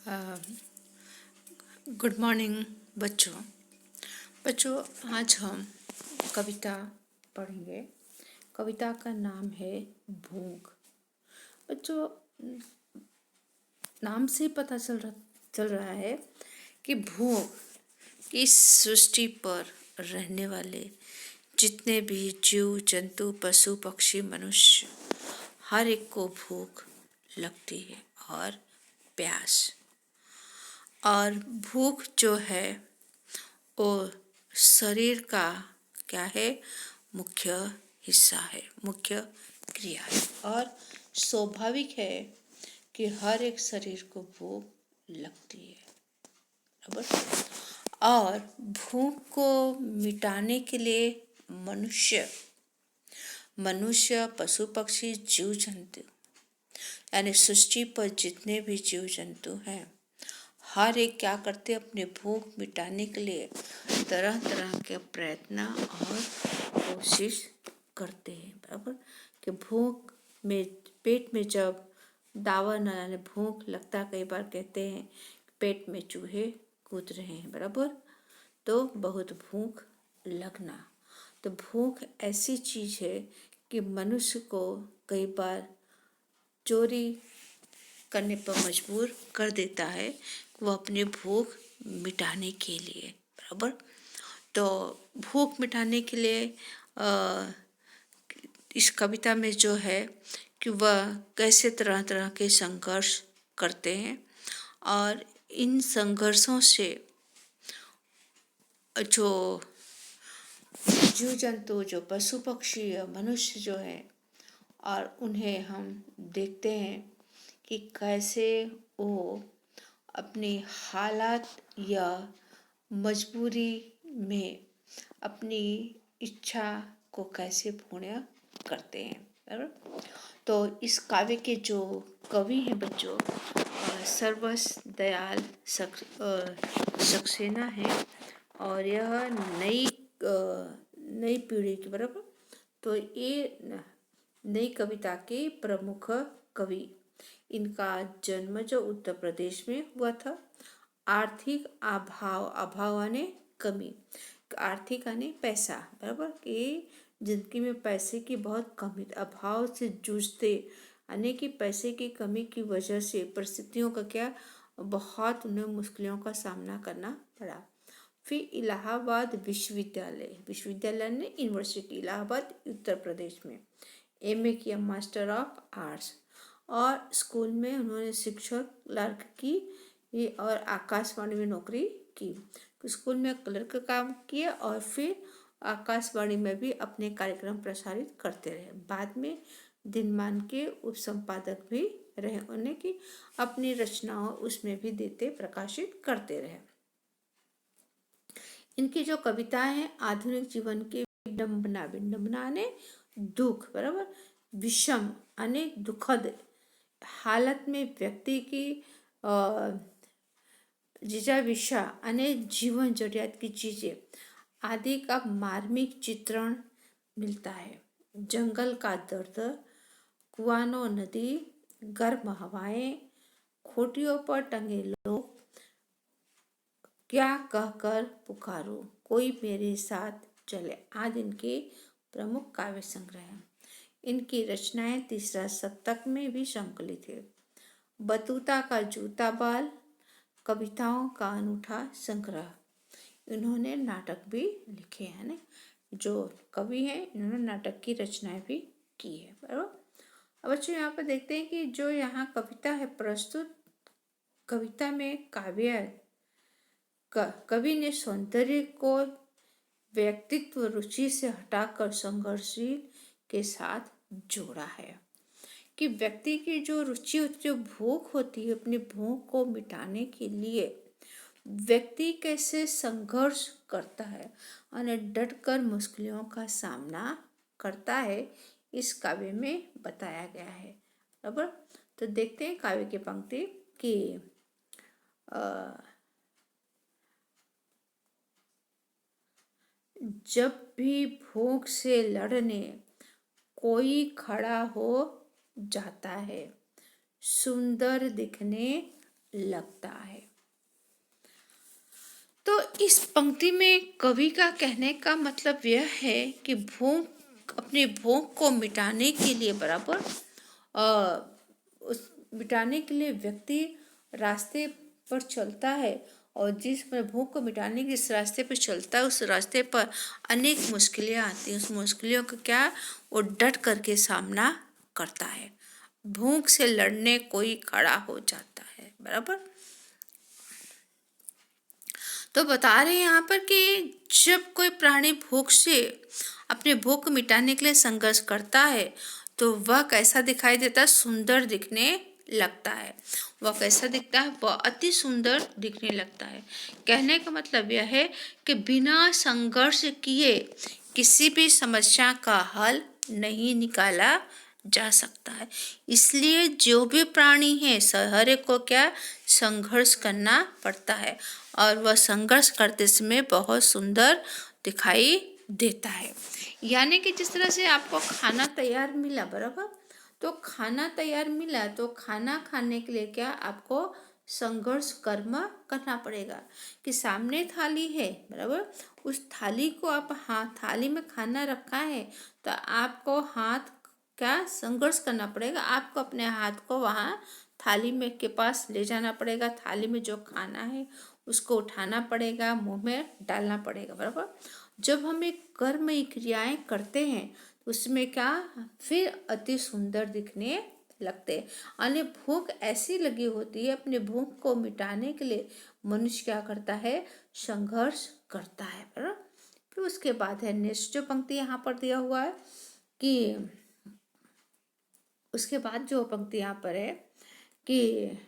Good morning बच्चों। बच्चों, आज हम कविता पढ़ेंगे। कविता का नाम है भूख। बच्चों, नाम से पता चल रहा है कि भूख इस सृष्टि पर रहने वाले जितने भी जीव जंतु पशु पक्षी मनुष्य हर एक को भूख लगती है और प्यास। और भूख जो है वो शरीर का क्या है, मुख्य हिस्सा है, मुख्य क्रिया है और स्वाभाविक है कि हर एक शरीर को भूख लगती है। बराबर। और भूख को मिटाने के लिए मनुष्य पशु पक्षी जीव जंतु यानी सृष्टि पर जितने भी जीव जंतु हैं हर एक क्या करते हैं, अपने भूख मिटाने के लिए तरह तरह के प्रयत्न और कोशिश करते हैं। बराबर। कि भूख में पेट में जब दावा न आने भूख लगता, कई बार कहते हैं पेट में चूहे कूद रहे हैं। बराबर। तो बहुत भूख लगना, तो भूख ऐसी चीज है कि मनुष्य को कई बार चोरी करने पर मजबूर कर देता है, वो अपनी भूख मिटाने के लिए। बराबर। तो भूख मिटाने के लिए इस कविता में जो है कि वह कैसे तरह तरह के संघर्ष करते हैं और इन संघर्षों से जो जीव जंतु, जो पशु पक्षी या मनुष्य जो है, और उन्हें हम देखते हैं कि कैसे वो अपनी हालात या मजबूरी में अपनी इच्छा को कैसे पूर्ण करते हैं। बराबर। तो इस काव्य के जो कवि हैं बच्चों, सर्वस दयाल सक्सेना है और यह नई पीढ़ी की। बराबर। तो ये नई कविता के प्रमुख कवि। इनका जन्म जो उत्तर प्रदेश में हुआ था। आर्थिक अभाव यानी कमी, आर्थिक यानी पैसा। बराबर। कि जिंदगी में पैसे की बहुत कमी, अभाव से जूझते, यानी कि पैसे की कमी की वजह से परिस्थितियों का क्या बहुत उन्हें मुश्किलों का सामना करना पड़ा। फिर इलाहाबाद विश्वविद्यालय ने यूनिवर्सिटी इलाहाबाद उत्तर प्रदेश में एमए किया, मास्टर ऑफ आर्ट्स, और स्कूल में उन्होंने शिक्षक क्लर्क की और आकाशवाणी में नौकरी की। स्कूल में क्लर्क का काम किया और फिर आकाशवाणी में भी अपने कार्यक्रम प्रसारित करते रहे। बाद में दिनमान के उप संपादक भी रहे, उन्हें की अपनी रचनाओं उसमें भी देते प्रकाशित करते रहे। इनकी जो कविताएं हैं आधुनिक जीवन के विडंबना ने दुख। बराबर। विषम अनेक दुखद हालत में व्यक्ति की जिजाविषा अनेक जीवन जरूरियात की चीजें आदि का मार्मिक चित्रण मिलता है। जंगल का दर्द, कुआनो नदी, गर्म हवाएं, खोटियों पर टंगे लोग, क्या कहकर पुकारो, कोई मेरे साथ चले, आदि इनके प्रमुख काव्य संग्रह हैं। इनकी रचनाएं तीसरा शतक में भी संकलित है। बतूता का जूता बाल कविताओं का अनूठा संग्रह। इन्होंने नाटक भी लिखे हैं ना, जो कवि हैं इन्होंने नाटक की रचनाएं भी की है। बराबर। अब बच्चों यहाँ पर देखते हैं कि जो यहाँ कविता है प्रस्तुत, कविता में कवि ने सौंदर्य को व्यक्तित्व रुचि से हटाकर संघर्षशील के साथ जोड़ा है। कि व्यक्ति की जो रुचि होती है, जो भूख होती है, अपनी भूख को मिटाने के लिए व्यक्ति कैसे संघर्ष करता है और डटकर मुश्किलों का सामना करता है, इस काव्य में बताया गया है। बराबर। तो देखते हैं काव्य की पंक्ति कि जब भी भूख से लड़ने कोई खड़ा हो जाता है, सुंदर दिखने लगता है। तो इस पंक्ति में कवि का कहने का मतलब यह है कि भूख, अपनी भूख को मिटाने के लिए बराबर उस मिटाने के लिए व्यक्ति रास्ते पर चलता है, और जिस भूख को मिटाने के इस रास्ते पर चलता है, उस रास्ते पर अनेक मुश्किलें आती हैं। उस मुश्किलों का क्या वो डट करके सामना करता है। भूख से लड़ने कोई खड़ा हो जाता है, बराबर। तो बता रहे हैं यहाँ पर कि जब कोई प्राणी भूख से अपने भूख को मिटाने के लिए संघर्ष करता है तो वह कैसा दिखाई देता है? सुंदर दिखने लगता है। वह कैसा दिखता है? वह अति सुंदर दिखने लगता है। कहने का मतलब यह है कि बिना संघर्ष किए किसी भी समस्या का हल नहीं निकाला जा सकता है। इसलिए जो भी प्राणी है हर एक को क्या संघर्ष करना पड़ता है, और वह संघर्ष करते समय बहुत सुंदर दिखाई देता है। यानी कि जिस तरह से आपको खाना तैयार मिला, बराबर, तो खाना तैयार मिला तो खाना खाने के लिए क्या आपको संघर्ष कर्म करना पड़ेगा कि सामने थाली है, बराबर, उस थाली को आप थाली में खाना रखा है तो आपको हाथ क्या संघर्ष करना पड़ेगा। आपको अपने हाथ को वहाँ थाली में के पास ले जाना पड़ेगा। थाली में जो खाना है उसको उठाना पड़ेगा, मुंह में डालना पड़ेगा, बराबर। जब हम एक कर्मई क्रियाएं करते हैं तो उसमें क्या फिर अति सुंदर दिखने लगते हैं। अन्य भूख ऐसी लगी होती है, अपने भूख को मिटाने के लिए मनुष्य क्या करता है? संघर्ष करता है, बराबर। फिर उसके बाद है नेक्स्ट जो पंक्ति यहाँ पर दिया हुआ है कि उसके बाद जो पंक्ति यहाँ पर है कि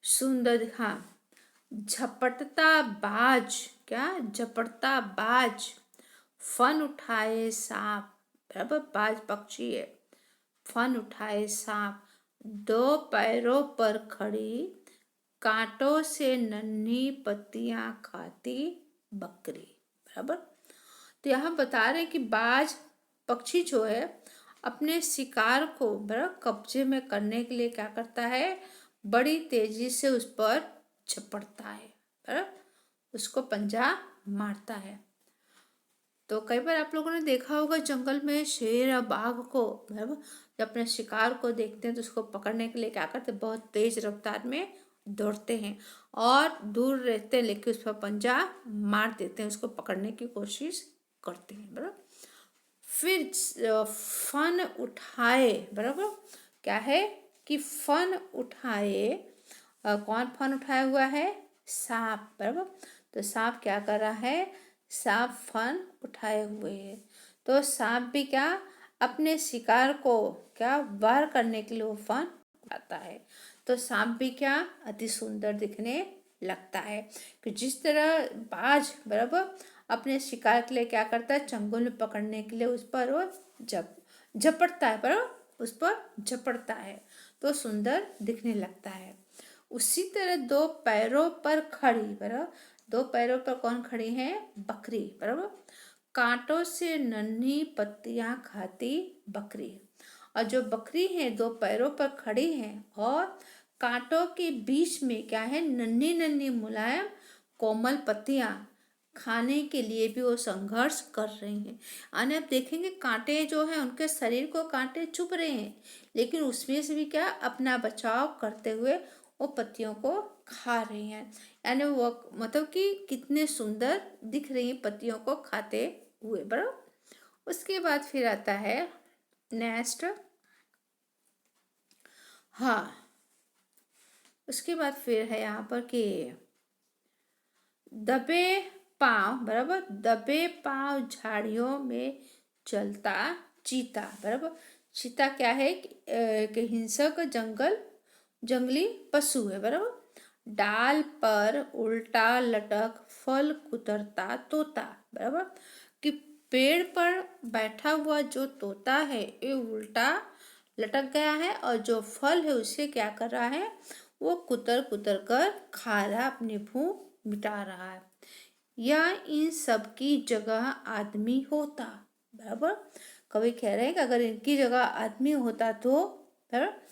सुंदर, झपटता बाज, क्या झपटता बाज फन उठाए सांप, बराबर, बाज पक्षी है। फन उठाए सांप, दो पैरों पर खड़ी, कांटों से नन्ही पत्तियां खाती बकरी, बराबर। तो यहाँ बता रहे कि बाज पक्षी जो है अपने शिकार को बराबर कब्जे में करने के लिए क्या करता है? बड़ी तेजी से उस पर झपटता है, बराबर, उसको पंजा मारता है। तो कई बार आप लोगों ने देखा होगा जंगल में शेर या बाघ को, बराबर, जब अपने शिकार को देखते हैं तो उसको पकड़ने के लिए क्या करते हैं? बहुत तेज रफ्तार में दौड़ते हैं और दूर रहते हैं, लेकिन उस पर पंजा मार देते हैं, उसको पकड़ने की कोशिश करते हैं, बराबर। फिर फन उठाए, बराबर, क्या है कि फन उठाए, कौन फन उठाया हुआ है? सांप, बराबर। तो सांप क्या कर रहा है? सांप फन उठाए हुए है। तो सांप भी क्या अपने शिकार को क्या वार करने के लिए वो फन उठाता है। तो सांप भी क्या अति सुंदर दिखने लगता है कि जिस तरह बाज, बराबर, अपने शिकार के लिए क्या करता है? चंगुल में पकड़ने के लिए उस पर वो झपटता है, बराबर, उस पर झपटता है तो सुंदर दिखने लगता है। उसी तरह दो पैरों पर खड़ी, बराबर, दो पैरों पर कौन खड़ी है? बकरी, बराबर, कांटों से नन्ही पत्तियां खाती बकरी। और जो बकरी है दो पैरों पर खड़ी है और कांटों के बीच में क्या है? नन्ही नन्ही मुलायम कोमल पत्तियां खाने के लिए भी वो संघर्ष कर रही हैं। यानी आप देखेंगे कांटे जो हैं उनके शरीर को कांटे चुभ रहे हैं, लेकिन उसमें से भी क्या अपना बचाव करते हुए वो पत्तियों को खा रही हैं। यानी वो मतलब कि कितने सुंदर दिख रही हैं पत्तियों को खाते हुए, बराबर। उसके बाद फिर आता है नेक्स्ट, उसके बाद फिर है यहाँ पर कि दबे पांव, बराबर, दबे पांव झाड़ियों में चलता चीता, बराबर। चीता क्या है कि हिंसक जंगली पशु है, बराबर। डाल पर उल्टा लटक फल कुतरता तोता, बराबर, कि पेड़ पर बैठा हुआ जो तोता है ये उल्टा लटक गया है और जो फल है उसे क्या कर रहा है? वो कुतर कुतर कर खा रहा, अपनी भूख मिटा रहा है। या इन सब की जगह आदमी होता, बराबर। कवि कह रहे हैं कि अगर इनकी जगह आदमी होता तो बराबर।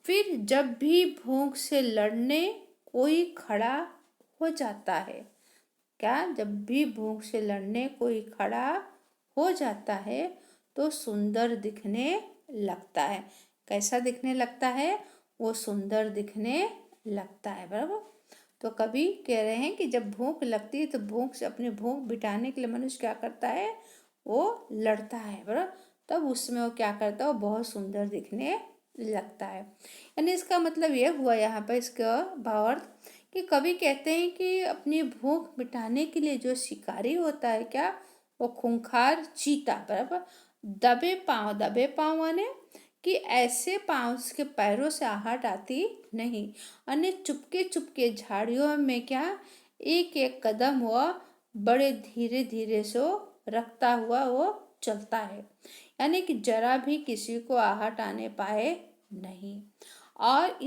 फिर जब भी भूख से लड़ने कोई खड़ा हो जाता है, क्या, जब भी भूख से लड़ने कोई खड़ा हो जाता है तो सुंदर दिखने लगता है। कैसा दिखने लगता है? वो सुंदर दिखने लगता है, बराबर। तो कवि कह रहे हैं कि जब भूख लगती है तो भूख से, अपनी भूख मिटाने के लिए मनुष्य क्या करता है? वो लड़ता है, बराबर। तब उसमें वो क्या करता है? वो बहुत सुंदर दिखने लगता है। यानी इसका मतलब ये हुआ यहाँ पर, इसका भावार्थ कि कवि कहते हैं कि अपनी भूख मिटाने के लिए जो शिकारी होता है, क्या, वो खूंखार चीता, बराबर, दबे पाँव माने कि ऐसे पाँव उसके पैरों से आहट आती नहीं, अन्य चुपके चुपके झाड़ियों में क्या, एक एक कदम वह बड़े धीरे धीरे से रखता हुआ वो चलता है, यानी कि जरा भी किसी को आहट आने पाए नहीं। और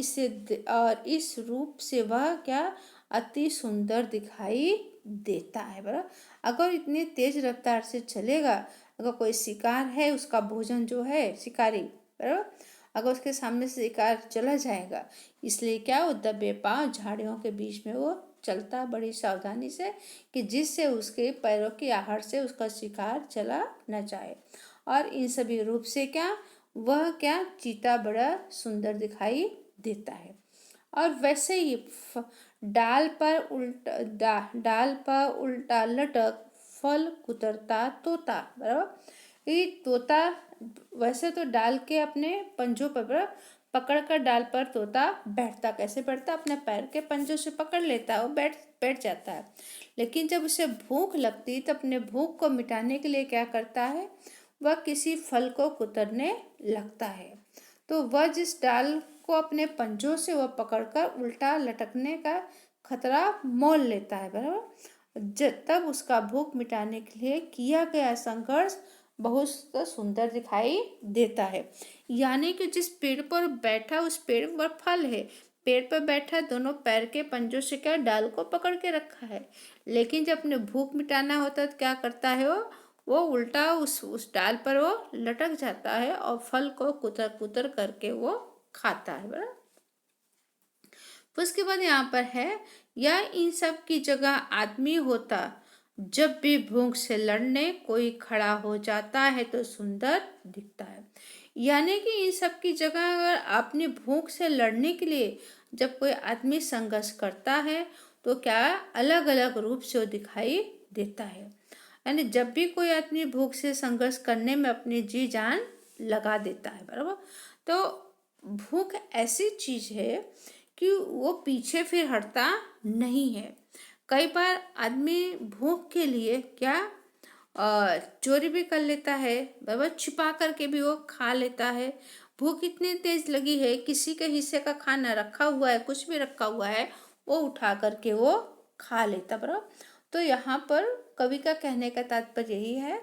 इस रूप से वह क्या, अति सुंदर दिखाई देता है, बराबर। अगर इतनी तेज रफ्तार से चलेगा, अगर कोई शिकार है, उसका भोजन जो है शिकारी, बराबर, अगर उसके सामने से शिकार चला जाएगा, इसलिए क्या, वो दबे पाँव झाड़ियों के बीच में वो चलता बड़ी सावधानी से, कि जिससे उसके पैरों की आहट से उसका शिकार चला न जाए। और इन सभी रूप से क्या, वह क्या, चीता बड़ा सुंदर दिखाई देता है। और वैसे ही डाल पर उल्टा लटक फल कुतरता तोता, बराबर। ये तोता वैसे तो डाल के अपने पंजों पर पकड़ कर डाल पर तोता बैठता, कैसे बैठता? अपने पैर के पंजों से पकड़ लेता है, वो बैठ जाता है। लेकिन जब उसे भूख लगती तो अपने भूख को मिटाने के लिए क्या करता है? वह किसी फल को कुतरने लगता है। तो वह जिस डाल को अपने पंजों से वह पकड़कर उल्टा लटकने का खतरा मोल लेता है, बराबर। तब उसका भूख मिटाने के लिए किया गया संघर्ष बहुत सुंदर दिखाई देता है। यानी कि जिस पेड़ पर बैठा, उस पेड़ पर फल है, पेड़ पर बैठा, दोनों पैर के पंजों से क्या, डाल को पकड़ के रखा है। लेकिन जब अपने भूख मिटाना होता है तो क्या करता है? वो उल्टा उस डाल पर वो लटक जाता है और फल को कुतर कुतर करके वो खाता है, बराबर। उसके बाद यहाँ पर है, या इन सब की जगह आदमी होता, जब भी भूख से लड़ने कोई खड़ा हो जाता है तो सुंदर दिखता है। यानी कि इन सब की जगह अगर अपनी भूख से लड़ने के लिए जब कोई आदमी संघर्ष करता है तो क्या, अलग अलग रूप से वो दिखाई देता है। यानी जब भी कोई आदमी भूख से संघर्ष करने में अपनी जी जान लगा देता है, बराबर। तो भूख ऐसी चीज है कि वो पीछे फिर हटता नहीं है। कई बार आदमी भूख के लिए क्या, चोरी भी कर लेता है, बराबर, छिपा करके भी वो खा लेता है। भूख इतनी तेज लगी है, किसी के हिस्से का खाना रखा हुआ है, कुछ भी रखा हुआ है, वो उठा करके वो खा लेता, बराबर। तो यहाँ पर कवि का कहने का तात्पर्य यही है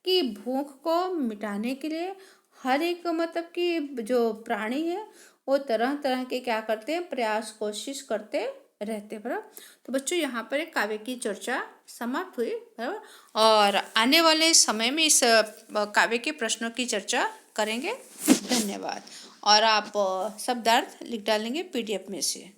कि भूख को मिटाने के लिए हर एक, मतलब कि जो प्राणी है वो तरह तरह के क्या करते हैं, प्रयास कोशिश करते रहते, बराबर। तो बच्चों, यहाँ पर एक काव्य की चर्चा समाप्त हुई, बराबर। और आने वाले समय में इस काव्य के प्रश्नों की चर्चा करेंगे। धन्यवाद। और आप शब्दार्थ लिख डालेंगे PDF में से।